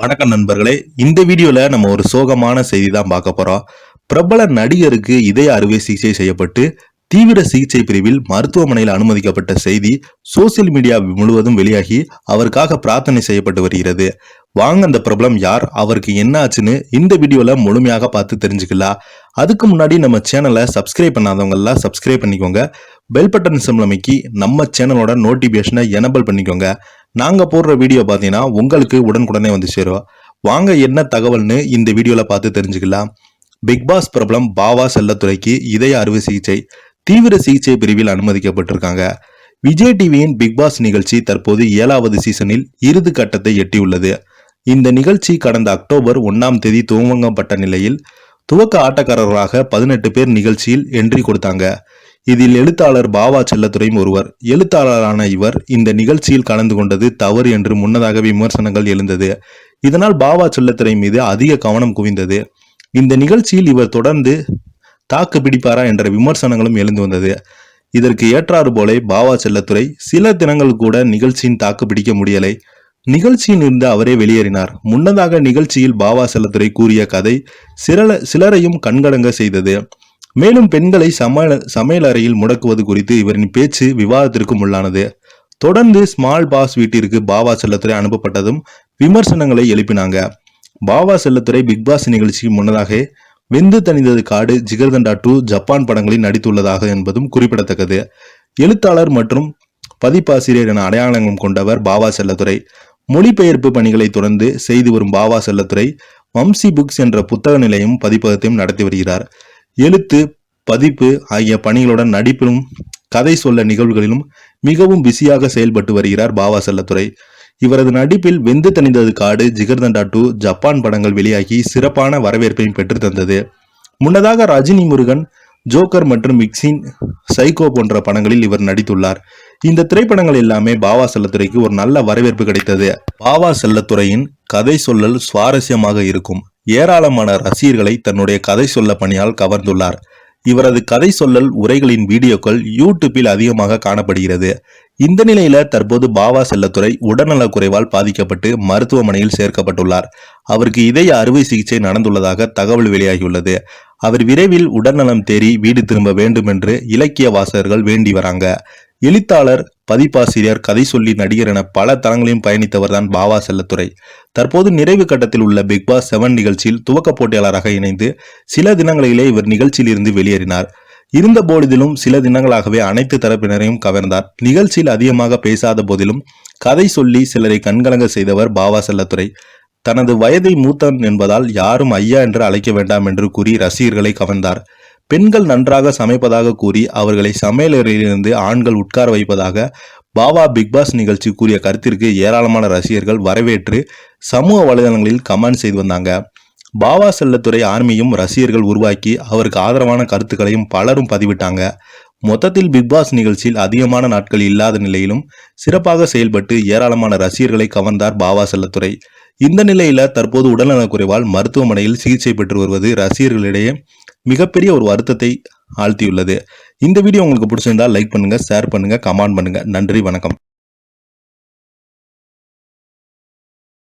வணக்கம் நண்பர்களே. இந்த வீடியோல நம்ம ஒரு சோகமான செய்தி தான் பார்க்க போறோம். பிரபல நடிகருக்கு இதய அறுவை சிகிச்சை செய்யப்பட்டு தீவிர சிகிச்சை பிரிவில் மருத்துவமனையில் அனுமதிக்கப்பட்ட செய்தி சோசியல் மீடியா முழுவதும் வெளியாகி அவருக்காக பிரார்த்தனை செய்யப்பட்டு வருகிறது. வாங்க அந்த பிரபலம் யார், அவருக்கு என்ன ஆச்சுன்னு இந்த வீடியோல முழுமையாக பார்த்து தெரிஞ்சுக்கலாம். அதுக்கு முன்னாடி நம்ம சேனலை சப்ஸ்கிரைப் பண்ணாதவங்க எல்லாம் சப்ஸ்கிரைப் பண்ணிக்கோங்க. பெல் பட்டன் சிம்பல் அமைக்கி நம்ம சேனலோட நோட்டிபிகேஷனை எனபிள் பண்ணிக்கோங்க. நாங்க போடுற வீடியோ பார்த்தீங்கன்னா உங்களுக்கு உடனுக்குடனே வந்து சேரும். வாங்க என்ன தகவல்னு இந்த வீடியோல பார்த்து தெரிஞ்சுக்கலாம். பிக் பாஸ் பிரபலம் பாவா செல்லத்துறைக்கு இதய அறுவை சிகிச்சை தீவிர சிகிச்சை பிரிவில் அனுமதிக்கப்பட்டிருக்காங்க. விஜய் டிவியின் பிக் பாஸ் நிகழ்ச்சி தற்போது 7வது சீசனில் இறுதி கட்டத்தை எட்டியுள்ளது. இந்த நிகழ்ச்சி கடந்த அக்டோபர் 1ஆம் தேதி துவங்கப்பட்ட நிலையில் துவக்க ஆட்டக்காரர்களாக 18 பேர் நிகழ்ச்சியில் என்ட்ரி கொடுத்தாங்க. இதில் எழுத்தாளர் பாவா செல்லத்துறையும் ஒருவர். எழுத்தாளரான இவர் இந்த நிகழ்ச்சியில் கலந்து கொண்டது தவறு என்று முன்னதாக விமர்சனங்கள் எழுந்தது. இதனால் பாவா செல்லத்துறை மீது அதிக கவனம் குவிந்தது. இந்த நிகழ்ச்சியில் இவர் தொடர்ந்து தாக்கு பிடிப்பாரா என்ற விமர்சனங்களும் எழுந்து வந்தது. இதற்கு ஏற்றாறு போல பாவா செல்லத்துறை சில தினங்கள் கூட நிகழ்ச்சியின் தாக்கு பிடிக்க முடியலை. நிகழ்ச்சியில் இருந்து அவரே வெளியேறினார். முன்னதாக நிகழ்ச்சியில் பாவா செல்லத்துறை கூறிய கதை சிலரையும் கண்கலங்க செய்தது. மேலும் பெண்களை சமையல் அறையில் முடக்குவது குறித்து இவரின் பேச்சு விவாதத்திற்கும் உள்ளானது. தொடர்ந்து ஸ்மால் பாஸ் வீட்டிற்கு பாவா செல்லத்துறை அனுப்பப்பட்டதும் விமர்சனங்களை எழுப்பினாங்க. பாவா செல்லத்துறை பிக் பாஸ் நிகழ்ச்சிக்கு முன்னதாக வெந்து தணிந்தது காடு, ஜிகர்தண்டா 2 ஜப்பான் படங்களில் நடித்துள்ளதாக என்பதும் குறிப்பிடத்தக்கது. எழுத்தாளர் மற்றும் பதிப்பாசிரியர் என அடையாளம் கொண்டவர் பாவா செல்லத்துறை. மொழிபெயர்ப்பு பணிகளை தொடர்ந்து செய்து வரும் பாவா செல்லத்துறை வம்சி புக்ஸ் என்ற புத்தக நிலையம் பதிப்பகத்தையும் நடத்தி வருகிறார். எழுத்து, பதிப்பு ஆகிய பணிகளுடன் நடிப்பிலும் கதை சொல்ல நிகழ்வுகளிலும் மிகவும் பிஸியாக செயல்பட்டு வருகிறார் பாவா செல்லத்துறை. இவரது நடிப்பில் வெந்து தணிந்தது காடு, ஜிகர்தண்டா 2 ஜப்பான் படங்கள் வெளியாகி சிறப்பான வரவேற்பையும் பெற்று தந்தது. முன்னதாக ரஜினி முருகன், ஜோக்கர் மற்றும் மிக்சின், சைக்கோ போன்ற படங்களில் இவர் நடித்துள்ளார். இந்த திரைப்படங்கள் எல்லாமே பாவா செல்லத்துறைக்கு ஒரு நல்ல வரவேற்பு கிடைத்தது. பாவா செல்லத்துறையின் கதை சொல்லல் சுவாரஸ்யமாக இருக்கும். ஏராளமான ரசிகர்களை தன்னுடைய கதை சொல்ல பணியால் கவர்ந்துள்ளார். இவரது கதை சொல்லல் உரைகளின் வீடியோக்கள் யூடியூப்பில் அதிகமாக காணப்படுகிறது. இந்த நிலையில தற்போது பாவா செல்லத்துறை உடல்நலக் குறைவால் பாதிக்கப்பட்டு மருத்துவமனையில் சேர்க்கப்பட்டுள்ளார். அவருக்கு இதய அறுவை சிகிச்சை நடந்துள்ளதாக தகவல் வெளியாகியுள்ளது. அவர் விரைவில் உடல்நலம் தேறி வீடு திரும்ப வேண்டும் என்று இலக்கிய வாசகர்கள் வேண்டி வராங்க. எழுத்தாளர், பதிப்பாசிரியர், கதை சொல்லி நடிகர் என பல தளங்களையும் பயணித்தவர் தான் பாவா செல்லத்துறை. தற்போது நிறைவு கட்டத்தில் உள்ள பிக் பாஸ் 7 நிகழ்ச்சியில் துவக்க போட்டியாளராக இணைந்து சில தினங்களிலே இவர் நிகழ்ச்சியில் இருந்து வெளியேறினார். இருந்த போதிலும் சில தினங்களாகவே அனைத்து தரப்பினரையும் கவர்ந்தார். நிகழ்ச்சியில் அதிகமாக பேசாத போதிலும் கதை சொல்லி சிலரை கண்கலங்க செய்தவர் பாவா செல்லத்துறை. தனது வயதை மூத்தன் என்பதால் யாரும் ஐயா என்று அழைக்க வேண்டாம் என்று கூறி ரசிகர்களை கவர்ந்தார். பெண்கள் நன்றாக சமைப்பதாக கூறி அவர்களை சமையலறையிலிருந்து ஆண்கள் உட்கார வைப்பதாக பாவா பிக் பாஸ் நிகழ்ச்சி கூறிய கருத்திற்கு ஏராளமான ரசிகர்கள் வரவேற்று சமூக வலைதளங்களில் கமெண்ட் செய்து வந்தாங்க. பாவா செல்லத்துறை ஆர்மியும் ரசிகர்கள் உருவாக்கி அவருக்கு ஆதரவான கருத்துக்களையும் பலரும் பதிவிட்டாங்க. மொத்தத்தில் பிக் பாஸ் நிகழ்ச்சியில் அதிகமான நாட்கள் இல்லாத நிலையிலும் சிறப்பாக செயல்பட்டு ஏராளமான ரசிகர்களை கவர்ந்தார் பாவா செல்லத்துறை. இந்த நிலையில தற்போது உடல்நலக் குறைவால் மருத்துவமனையில் சிகிச்சை பெற்று வருவது ரசிகர்களிடையே மிகப்பெரிய ஒரு வருத்தத்தை ஆழ்த்தியுள்ளது. இந்த வீடியோ உங்களுக்கு பிடிச்சிருந்தா லைக் பண்ணுங்க, ஷேர் பண்ணுங்க, கமெண்ட் பண்ணுங்க. நன்றி, வணக்கம்.